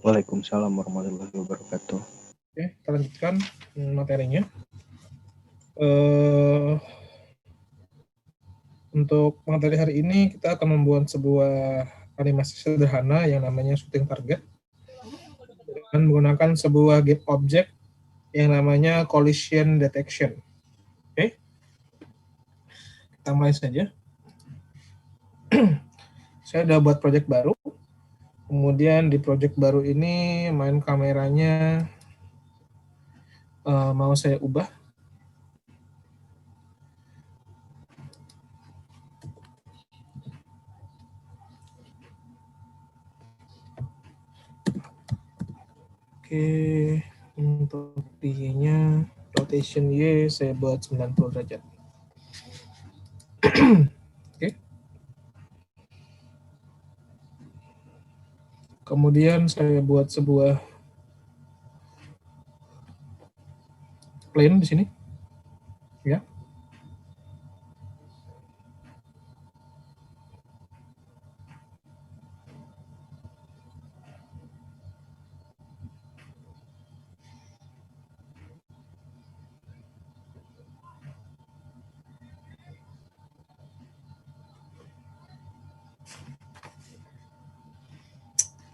Waalaikumsalam warahmatullahi wabarakatuh. Oke, kita lanjutkan materinya. Untuk materi hari ini kita akan membuat sebuah animasi sederhana yang namanya shooting target dan menggunakan sebuah game object yang namanya collision detection. Oke, kita mulai saja. Saya udah buat project baru. Kemudian di project baru ini main kameranya mau saya ubah. Oke, untuk Y-nya rotation Y saya buat 90 derajat. Oke. Kemudian saya buat sebuah plane di sini. Ya.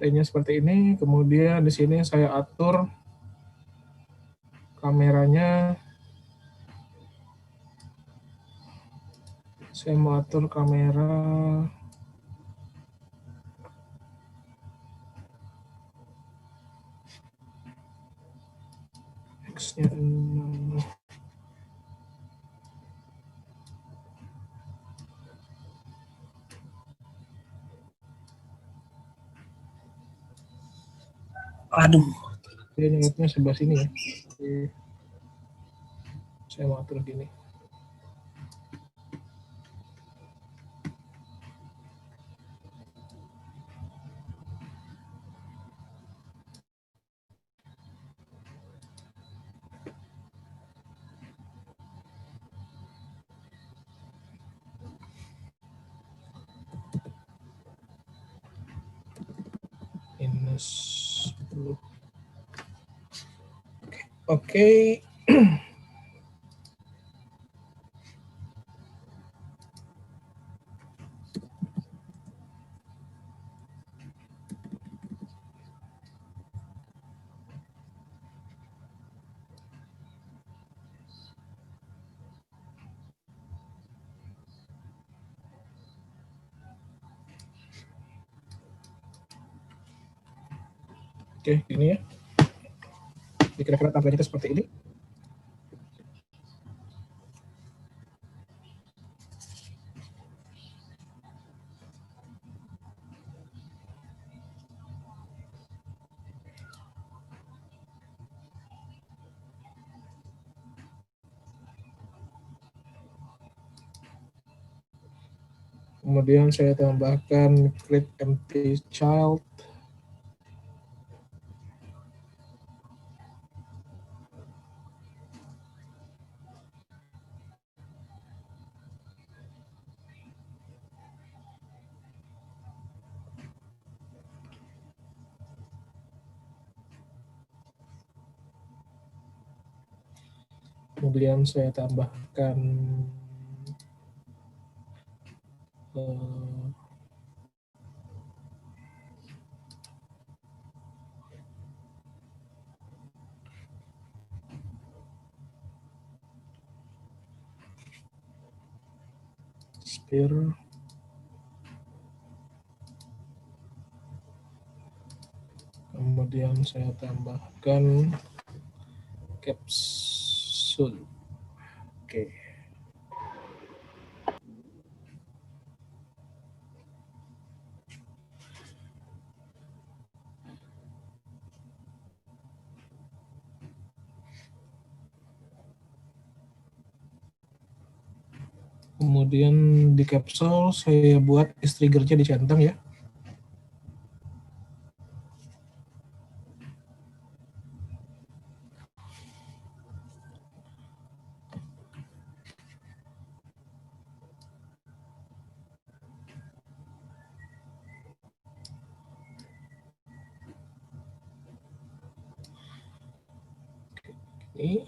Plane-nya seperti ini. Kemudian di sini saya atur kameranya. Saya mau atur kamera X-nya 6. Aduh. Dia nyelotnya sebelah sini ya. Oke. Saya mau atur gini. Minus 10. Oke. Oke, gini ya. Kira-kira tampilannya seperti ini. Kemudian saya tambahkan create empty child. Kemudian saya tambahkan sphere. Kemudian saya tambahkan capsule. Oke. Kemudian di capsule saya buat trigger-nya dicentang ya. ini.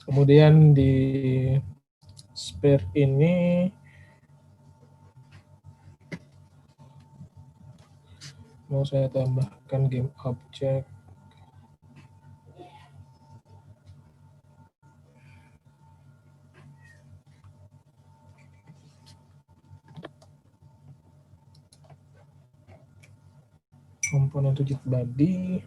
Kemudian di spare ini mau saya tambahkan game object. Komponen rigid body.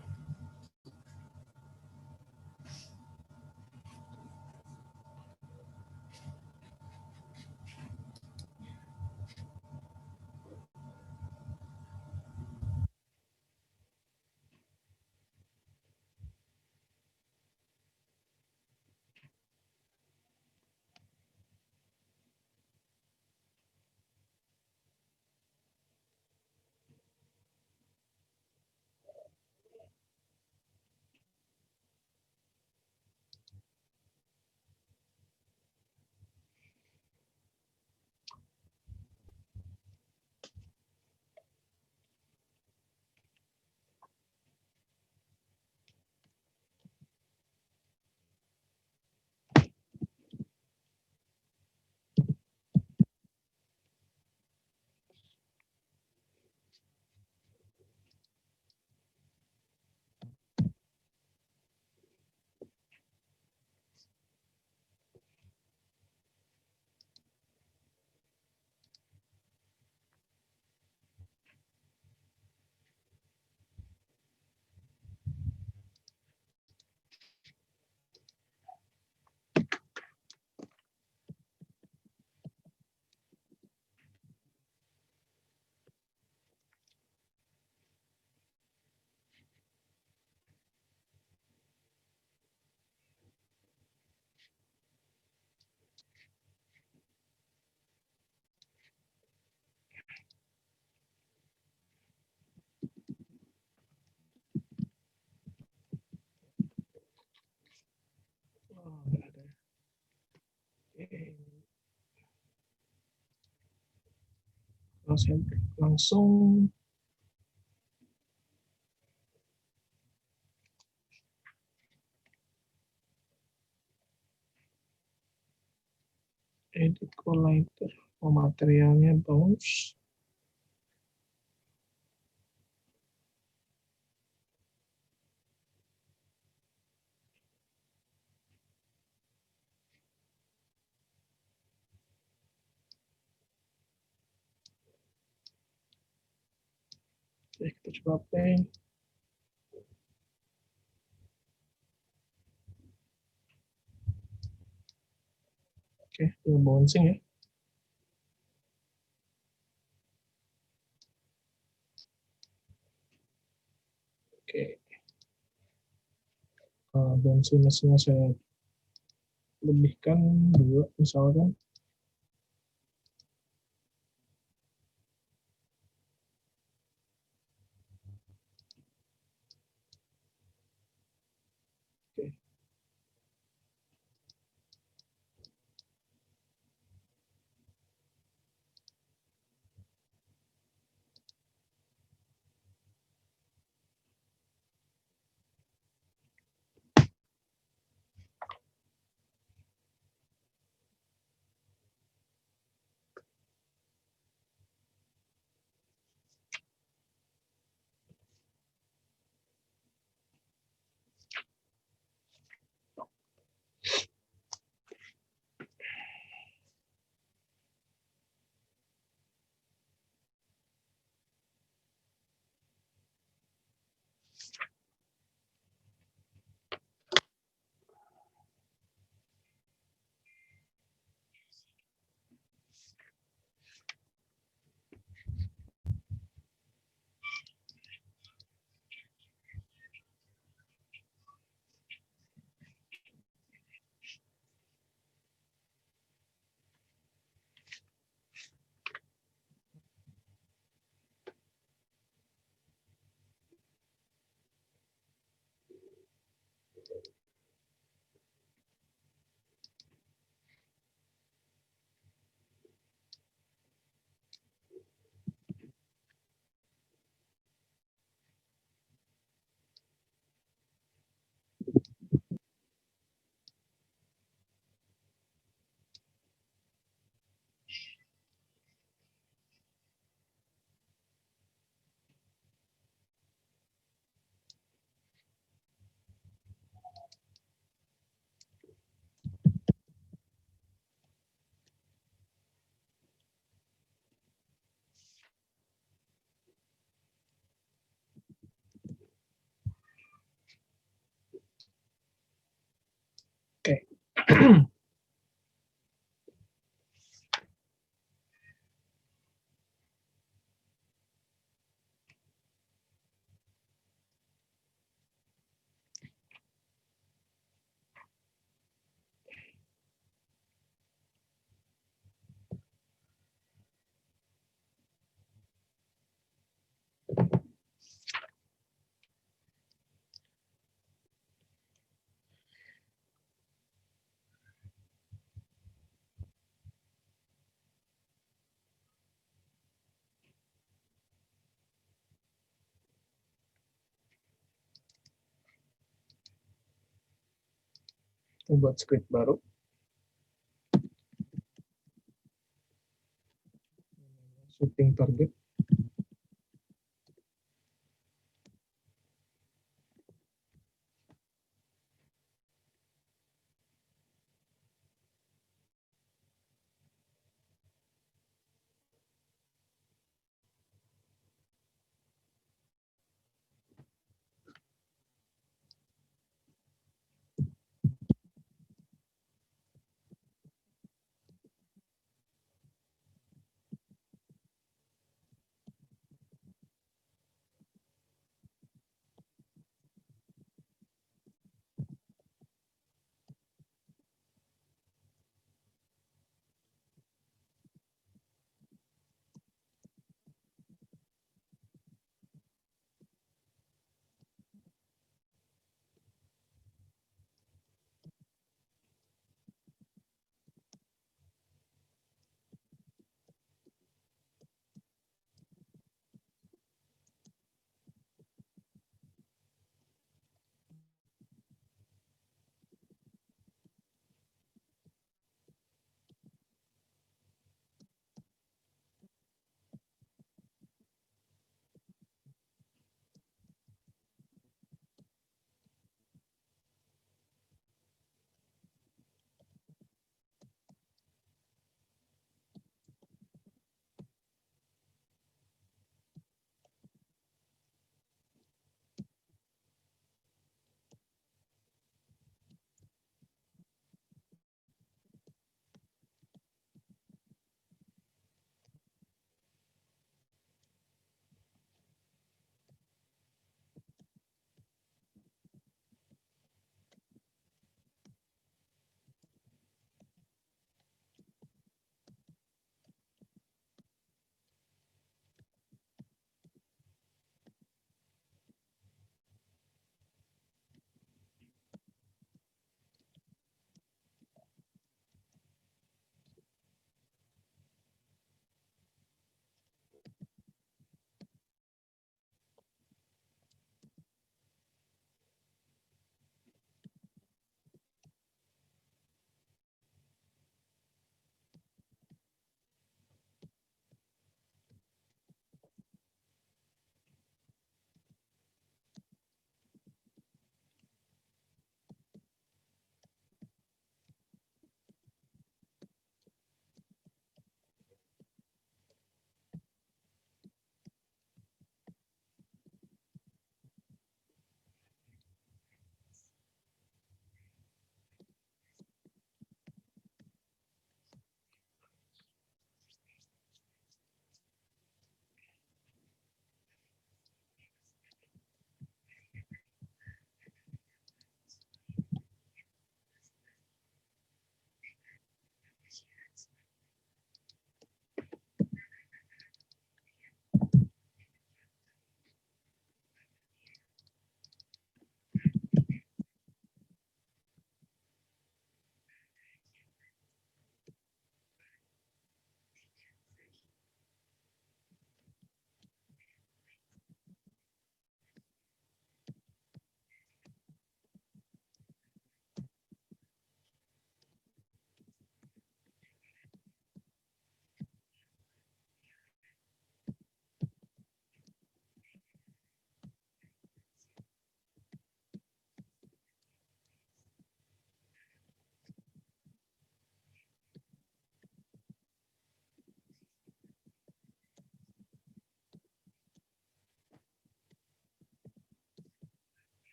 Langsung edit collider. Oh, materialnya bounce. Oke, kita coba play. Oke, dia bouncing ya. Oke. Bouncing mesinnya saya lebihkan 2 misalkan. Oke. Kita buat script baru. Shooting target.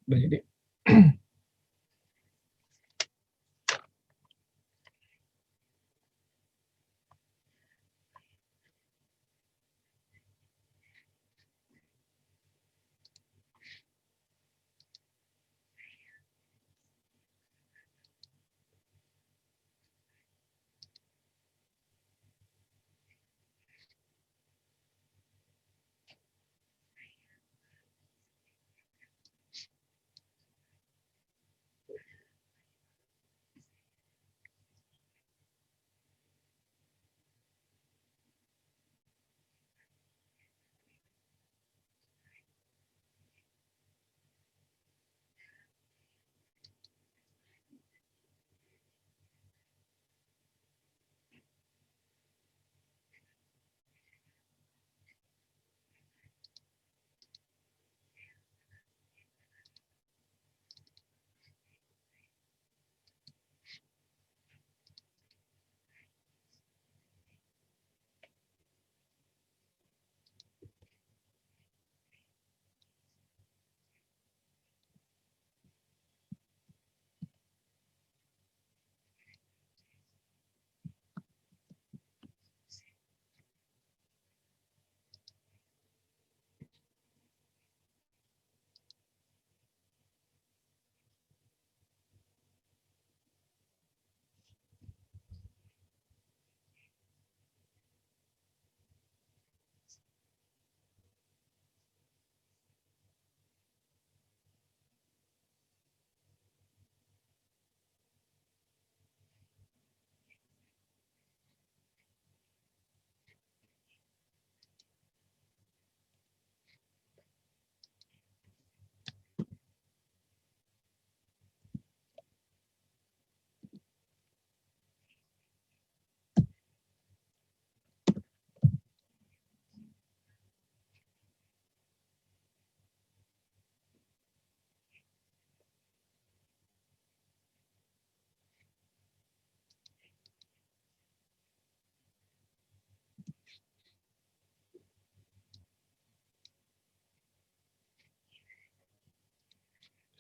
Udah jadi.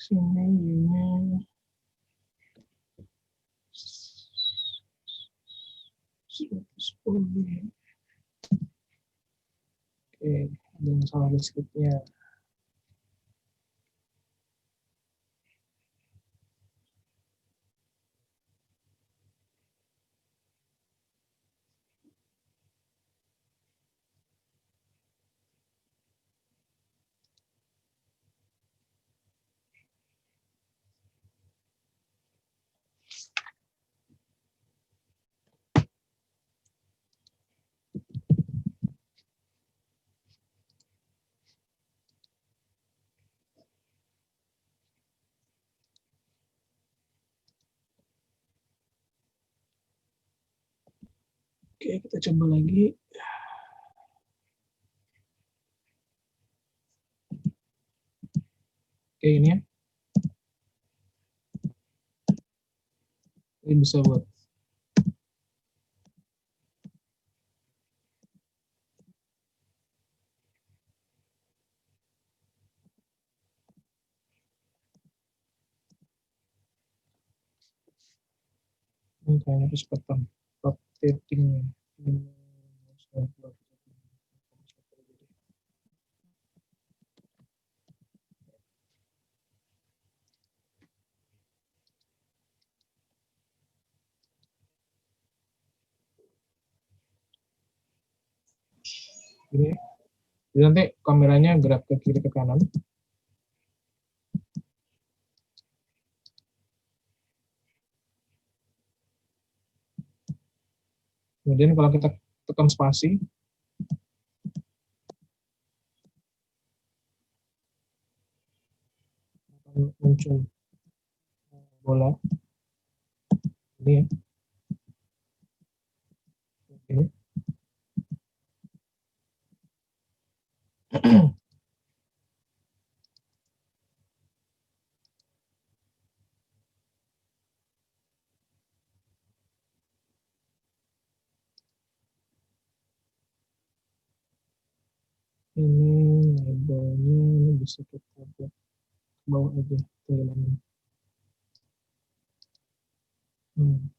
Sini Y-nya 110. Oke, ada yang salah di script-nya. Oke, kita coba lagi. Oke, ini ya. Ini bisa buat ini kayaknya kesempatan updating-nya. Ini, jadi nanti kameranya gerak ke kiri ke kanan. Kemudian kalau kita tekan spasi, akan muncul bola ini ya. Oke. Ini labelnya ini bisa kita buat bawah aja tinggalan. Hmm.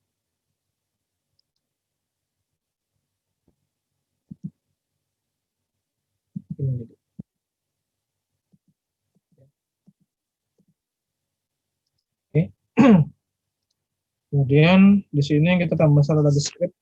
Ini. Oke. Kemudian di sini kita tambah salah di script.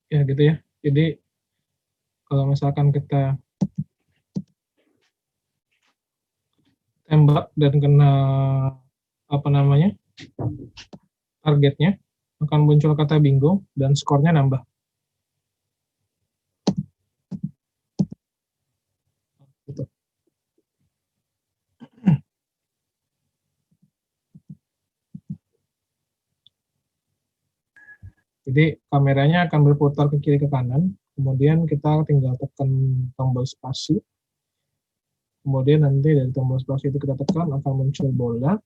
Ya gitu ya. Jadi kalau misalkan kita tembak dan kena apa namanya targetnya, akan muncul kata bingo dan skornya nambah. Gitu. Jadi kameranya akan berputar ke kiri ke kanan, kemudian kita tinggal tekan tombol spasi, kemudian nanti dari tombol spasi itu kita tekan akan muncul bola,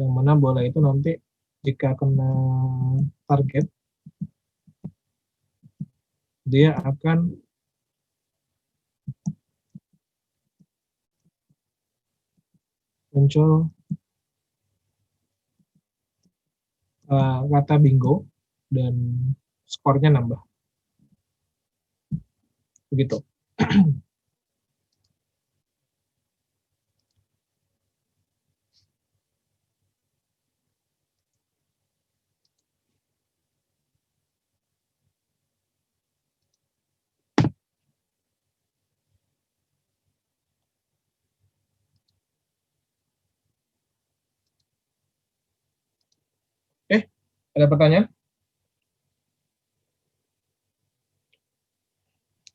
yang mana bola itu nanti jika kena target, dia akan muncul kata bingo dan skornya nambah. Begitu. Ada pertanyaan?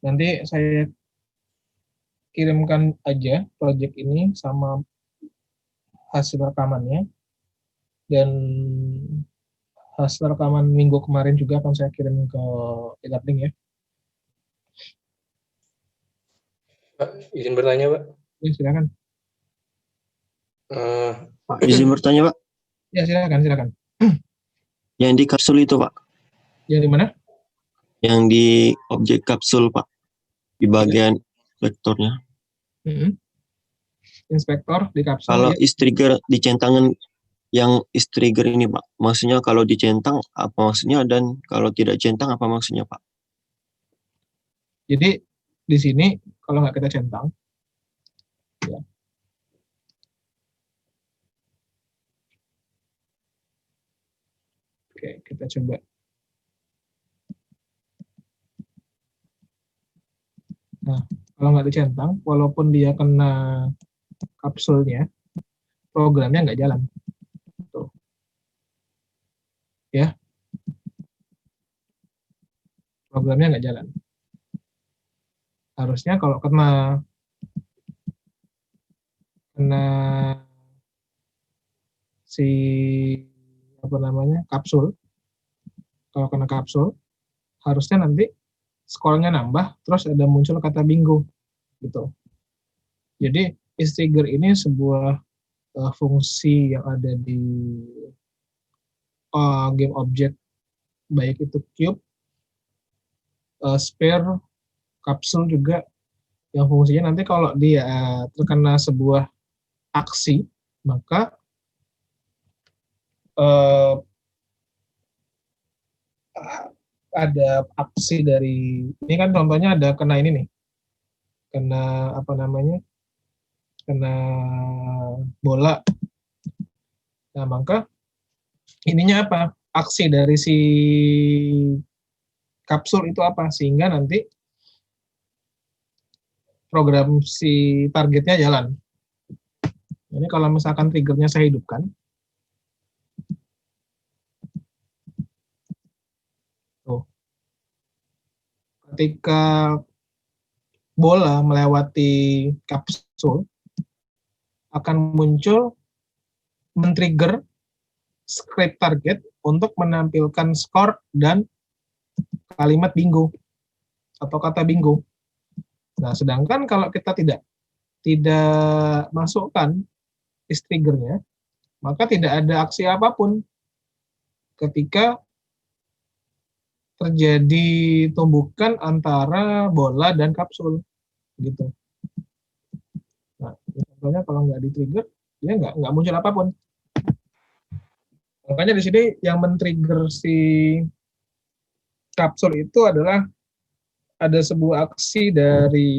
Nanti saya kirimkan aja project ini sama hasil rekamannya, dan hasil rekaman minggu kemarin juga akan saya kirim ke e-learning ya. Pak, izin bertanya, Pak. Ya, silakan. Pak, izin bertanya, Pak. Ya, silakan. Yang di kapsul itu, Pak. Yang di mana? Yang di objek kapsul, Pak. Di bagian vektornya. Inspektor di kapsul. Kalau Ya. is-trigger dicentangkan yang is-trigger ini, Pak. Maksudnya kalau dicentang apa maksudnya, dan kalau tidak centang apa maksudnya, Pak? Jadi di sini kalau nggak kita centang, ya. Oke, kita coba. Nah, kalau nggak dicentang, walaupun dia kena kapsulnya, programnya nggak jalan. Tuh. Ya. Programnya nggak jalan. Harusnya kalau kena si apa namanya kapsul, kalau kena kapsul harusnya nanti skornya nambah, terus ada muncul kata bingo gitu. Jadi is-trigger ini sebuah fungsi yang ada di game object, baik itu cube, sphere, kapsul juga, yang fungsinya nanti kalau dia terkena sebuah aksi, maka ada aksi dari, ini kan contohnya ada kena ini nih, kena apa namanya, kena bola. Nah, maka ininya apa? Aksi dari si kapsul itu apa? Sehingga nanti program si targetnya jalan. Ini kalau misalkan triggernya saya hidupkan, tuh, ketika bola melewati kapsul, akan muncul men-trigger script target untuk menampilkan skor dan kalimat bingo atau kata bingo. Nah, sedangkan kalau kita tidak masukkan is triggernya, maka tidak ada aksi apapun ketika terjadi tumbukan antara bola dan kapsul, gitu. Nah, contohnya kalau nggak di trigger, dia nggak muncul apapun. Makanya di sini yang men-trigger si kapsul itu adalah ada sebuah aksi dari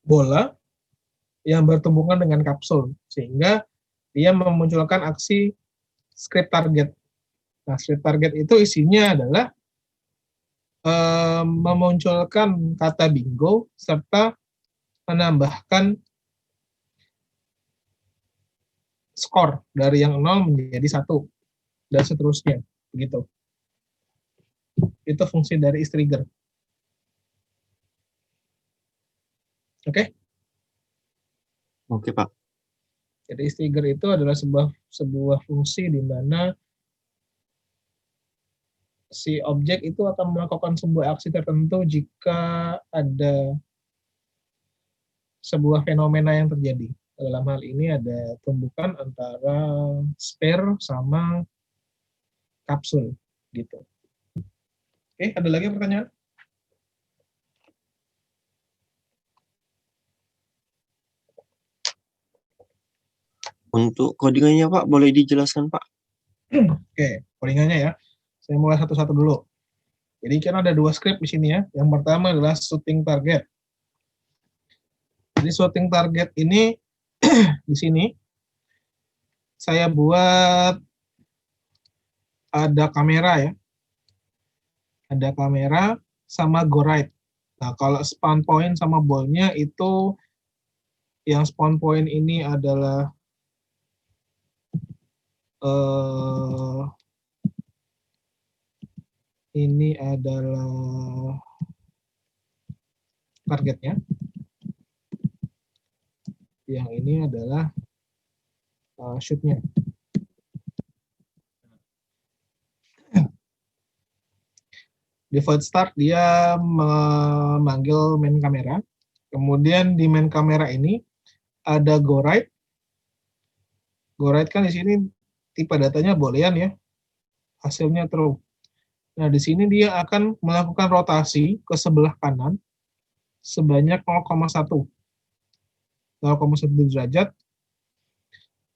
bola yang bertumbukan dengan kapsul, sehingga dia memunculkan aksi script target. Nah, script target itu isinya adalah memunculkan kata bingo serta menambahkan skor dari yang 0 menjadi 1 dan seterusnya, begitu. Itu fungsi dari is trigger. Oke? Oke, Pak. Jadi is trigger itu adalah sebuah fungsi di mana si objek itu akan melakukan sebuah aksi tertentu jika ada sebuah fenomena yang terjadi. Dalam hal ini ada tumbukan antara spare sama kapsul, gitu. Oke, ada lagi pertanyaan? Untuk codingannya, Pak, boleh dijelaskan, Pak? Oke, codingannya ya. Saya mulai satu-satu dulu. Jadi kan ada 2 script di sini ya. Yang pertama adalah shooting target. Jadi shooting target ini di sini saya buat ada kamera ya. Ada kamera sama go right. Nah, kalau spawn point sama ball-nya itu yang spawn point ini adalah targetnya. Yang ini adalah shoot-nya. Default start dia memanggil main kamera. Kemudian di main kamera ini ada go right. Go right kan di sini tipe datanya boolean ya. Hasilnya true. Nah, di sini dia akan melakukan rotasi ke sebelah kanan sebanyak 0,1 derajat.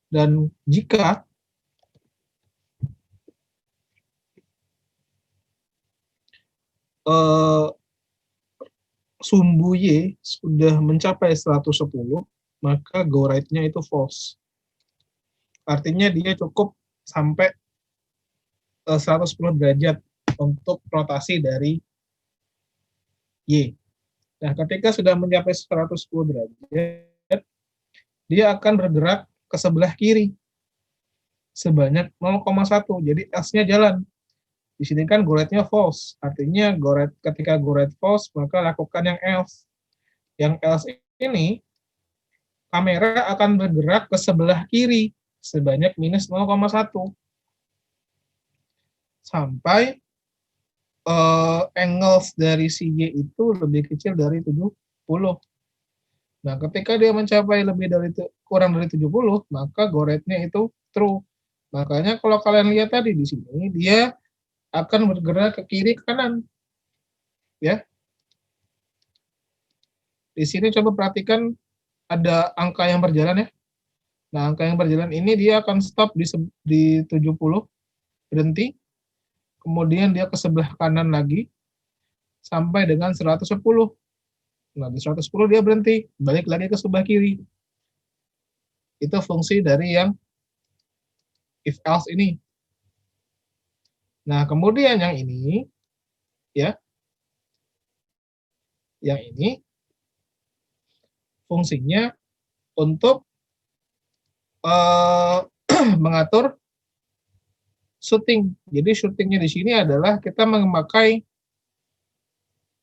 Dan jika sumbu Y sudah mencapai 110, maka go right-nya itu false. Artinya dia cukup sampai 110 derajat untuk rotasi dari Y. Nah, ketika sudah mencapai 110 derajat, dia akan bergerak ke sebelah kiri sebanyak 0,1. Jadi S-nya jalan. Di sini kan go right-nya false. Artinya ketika go right false, maka lakukan yang else. Yang else ini, kamera akan bergerak ke sebelah kiri sebanyak minus 0,1. Sampai angles dari si Y itu lebih kecil dari 70. Nah, ketika dia mencapai kurang dari 70, maka go right-nya itu true. Makanya kalau kalian lihat tadi di sini, dia akan bergerak ke kiri ke kanan. Ya. Di sini coba perhatikan ada angka yang berjalan ya. Nah, angka yang berjalan ini dia akan stop di 70, berhenti. kemudian dia ke sebelah kanan lagi, sampai dengan 110. Nah, di 110 dia berhenti, balik lagi ke sebelah kiri. Itu fungsi dari yang if else ini. Nah, kemudian yang ini, ya, yang ini fungsinya untuk mengatur shooting. Jadi shootingnya di sini adalah kita memakai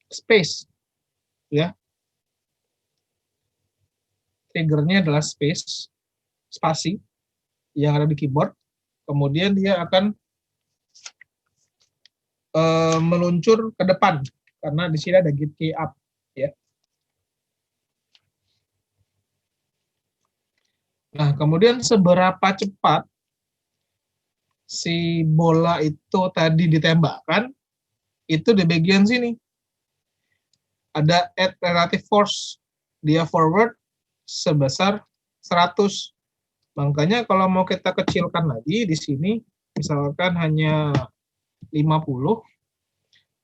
space, ya. Triggernya adalah spasi yang ada di keyboard. Kemudian dia akan meluncur ke depan karena di sini ada gate key up, ya. Nah, kemudian seberapa cepat si bola itu tadi ditembakkan, itu di bagian sini. Ada add relative force, dia forward sebesar 100. Makanya kalau mau kita kecilkan lagi di sini, misalkan hanya 50,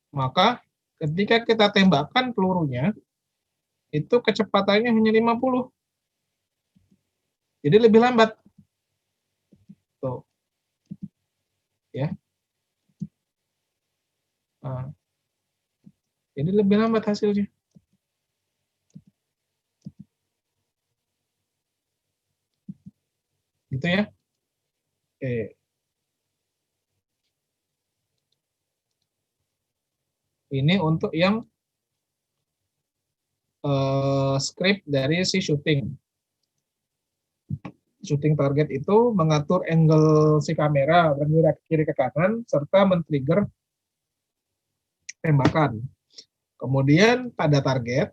maka ketika kita tembakkan pelurunya, itu kecepatannya hanya 50. Jadi lebih lambat. Tuh. Ya. Nah, jadi lebih lambat hasilnya. Gitu ya. Oke. Ini untuk yang script dari si shooting target itu mengatur angle si kamera bergerak kiri ke kanan serta men-trigger tembakan. Kemudian pada target,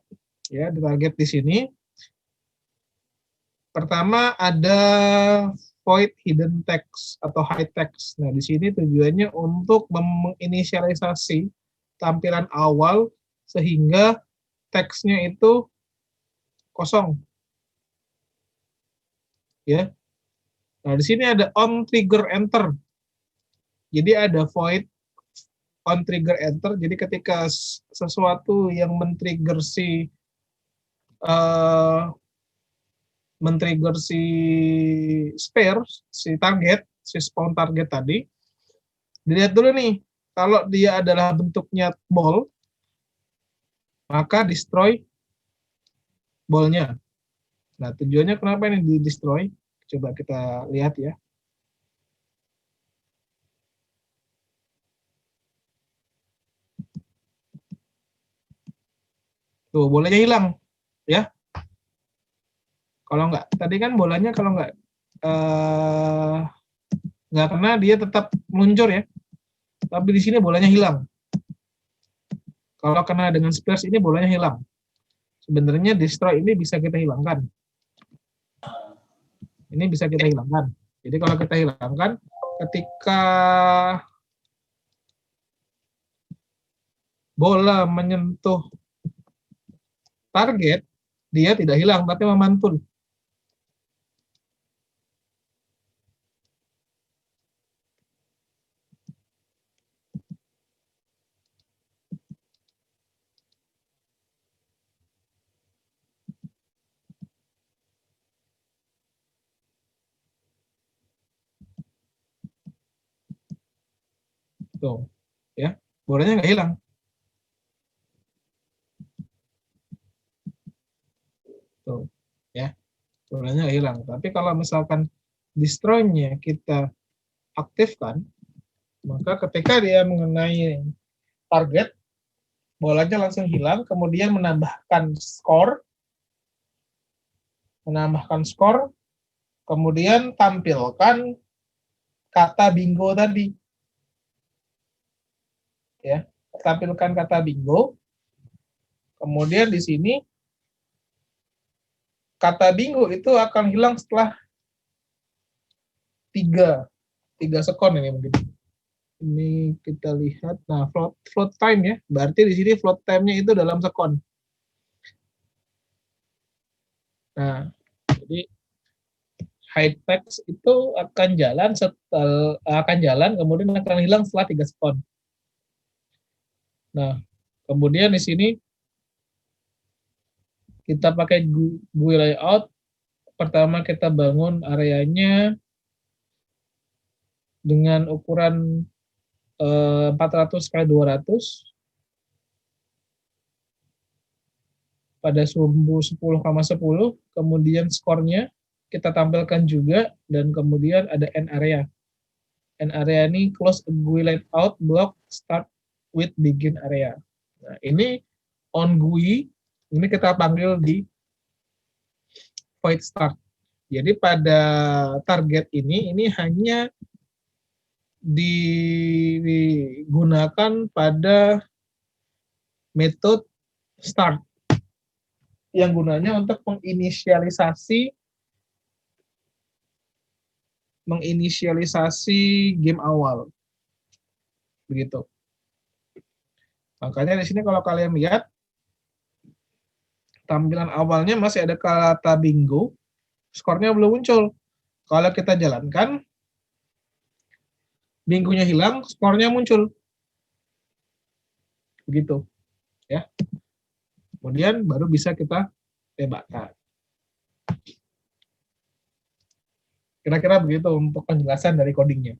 ya, di target di sini pertama ada void hidden text atau high text. Nah, di sini tujuannya untuk menginisialisasi tampilan awal sehingga teksnya itu kosong. Ya. Nah, di sini ada on trigger enter. Jadi ada void on trigger enter. Jadi ketika sesuatu yang men-trigger si spare, si target, si spawn target tadi, dilihat dulu nih, kalau dia adalah bentuknya ball, maka destroy ball-nya. Nah, tujuannya kenapa ini di-destroy? Coba kita lihat ya. Tuh, bolanya hilang, ya. Kalau nggak, tadi kan bolanya kalau nggak kena, dia tetap meluncur ya. Tapi di sini bolanya hilang. Kalau kena dengan spares ini bolanya hilang. Sebenarnya destroy ini bisa kita hilangkan. Ini bisa kita hilangkan. Jadi kalau kita hilangkan, ketika bola menyentuh target, dia tidak hilang, tapi memantul. Tuh, ya, bolanya nggak hilang. Tuh, ya, bolanya nggak hilang. Tapi kalau misalkan destroy-nya kita aktifkan, maka ketika dia mengenai target, bolanya langsung hilang, kemudian menambahkan skor, kemudian tampilkan kata bingo tadi. Ya, tampilkan kata bingo. Kemudian di sini kata bingo itu akan hilang setelah 3 sekon ini mungkin. Ini kita lihat, nah float time ya, berarti di sini float time-nya itu dalam sekon. Nah, jadi high text itu akan jalan kemudian akan hilang setelah 3 sekon. Nah, kemudian di sini kita pakai GUI layout. Pertama kita bangun areanya dengan ukuran 400 kali 200 pada sumbu 10,10, kemudian skornya kita tampilkan juga, dan kemudian ada end area. End area ini close a GUI layout block start with begin area. Nah, ini on GUI, ini kita panggil di void start. Jadi pada target ini hanya digunakan pada metode start yang gunanya untuk menginisialisasi game awal, begitu. Makanya di sini kalau kalian lihat tampilan awalnya masih ada kata bingo, skornya belum muncul. Kalau kita jalankan, bingonya hilang, skornya muncul, begitu, ya. Kemudian baru bisa kita tembakkan. Kira-kira begitu untuk penjelasan dari codingnya.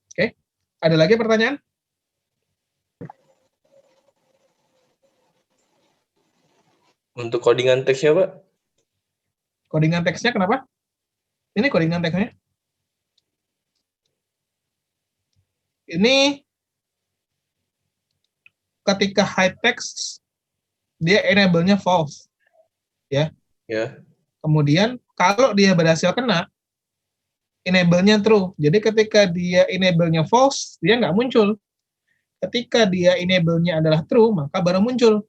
Oke, ada lagi pertanyaan? Untuk codingan teksnya, Pak? Codingan teksnya kenapa? Ini codingan teksnya. Ini ketika high text, dia enable-nya false, ya. Ya. Kemudian kalau dia berhasil kena, enable-nya true. Jadi ketika dia enable-nya false, dia nggak muncul. Ketika dia enable-nya adalah true, maka baru muncul.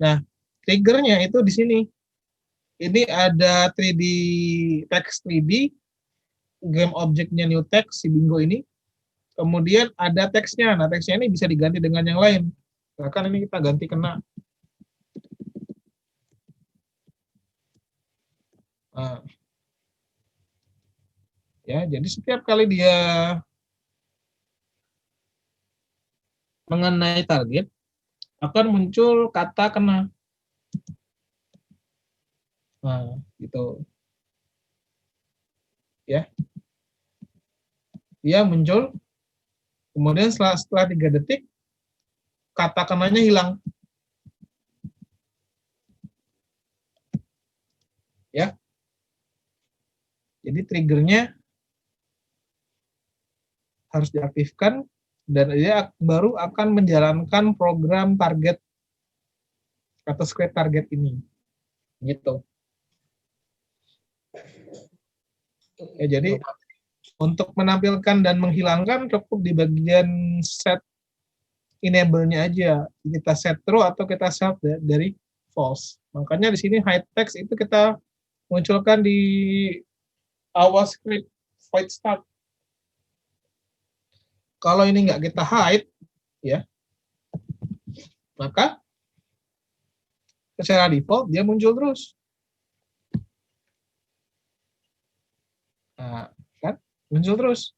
Nah, triggernya itu di sini. Ini ada 3D text 3D, game objeknya new text, si bingo ini. Kemudian ada teksnya. Nah, teksnya ini bisa diganti dengan yang lain. Bahkan ini kita ganti kena. Nah, ya, jadi setiap kali dia mengenai target, akan muncul kata kena. Nah, gitu. Ya. Dia muncul, kemudian setelah 3 detik, kata kenanya hilang. Ya. Jadi triggernya harus diaktifkan, dan dia baru akan menjalankan program target atau script target ini. Gitu. Ya, jadi untuk menampilkan dan menghilangkan cukup di bagian set enable-nya aja. Kita set true atau kita set dari false. Makanya di sini high text itu kita munculkan di awal script void start. Kalau ini nggak kita hide, ya, maka secara default dia muncul terus. Nah, kan muncul terus,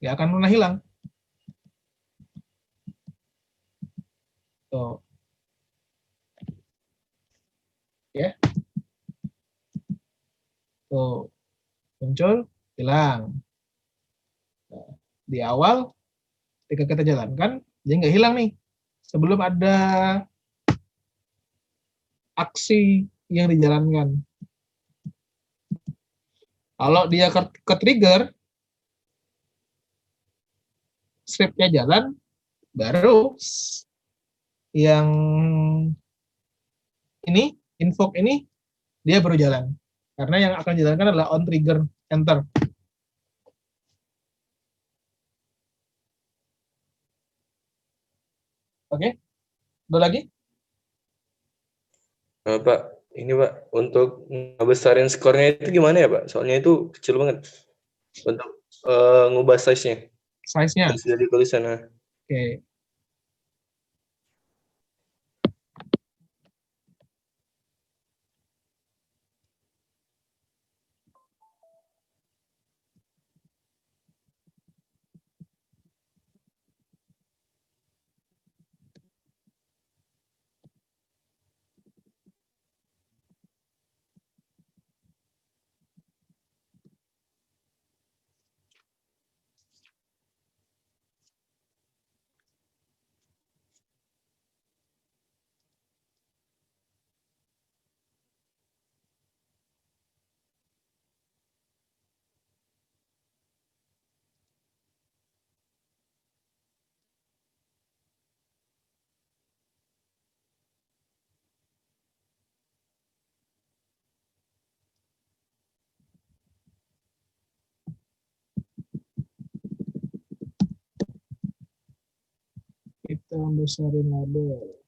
nggak akan pernah hilang. Tuh, ya, tuh muncul, hilang. Nah, di awal, ketika kita jalankan, dia nggak hilang nih. Sebelum ada aksi yang dijalankan. Kalau dia ke trigger, script-nya jalan, baru yang ini, invoke ini, dia baru jalan. Karena yang akan dijalankan adalah on trigger enter. Oke, ada lagi? Pak, ini Pak, untuk ngebesarin skornya itu gimana ya Pak? Soalnya itu kecil banget untuk ngubah size-nya. Size-nya. Dari tulisan. Oke. kita besarin label.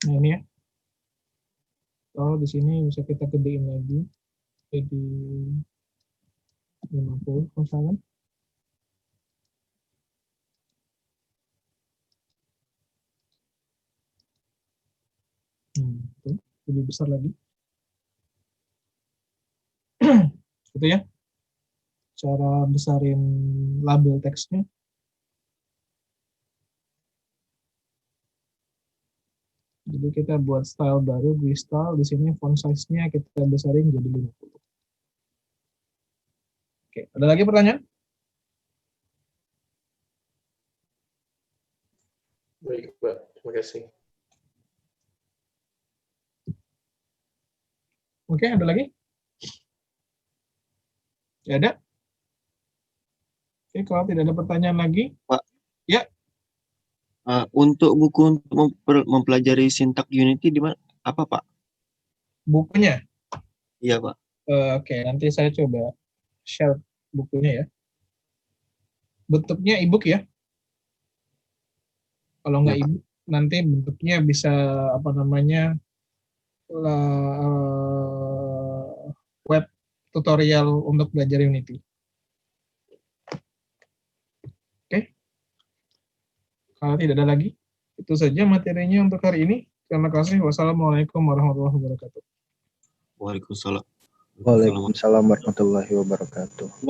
Nah ini ya. Oh di sini bisa kita gedein lagi jadi 50 misalkan. Tuh, lebih besar lagi. Gitu ya. Cara besarin label teksnya. Jadi kita buat style baru, style di sini font size-nya kita besarin jadi 50. Oke, ada lagi pertanyaan? Baik, Pak. Terima kasih. Oke, ada lagi? Ya ada? Oke, kalau tidak ada pertanyaan lagi. Pak. Ya. Untuk buku untuk mempelajari sintak Unity di mana? Apa, Pak? Bukunya? Iya, Pak. Oke, nanti saya coba share bukunya ya. Bentuknya e-book ya. Kalau nggak e-book, nanti bentuknya bisa apa namanya web tutorial untuk belajar Unity. Oke. Kalau tidak ada lagi, itu saja materinya untuk hari ini. Terima kasih. Wassalamualaikum warahmatullahi wabarakatuh. Waalaikumsalam. Waalaikumsalam warahmatullahi wabarakatuh.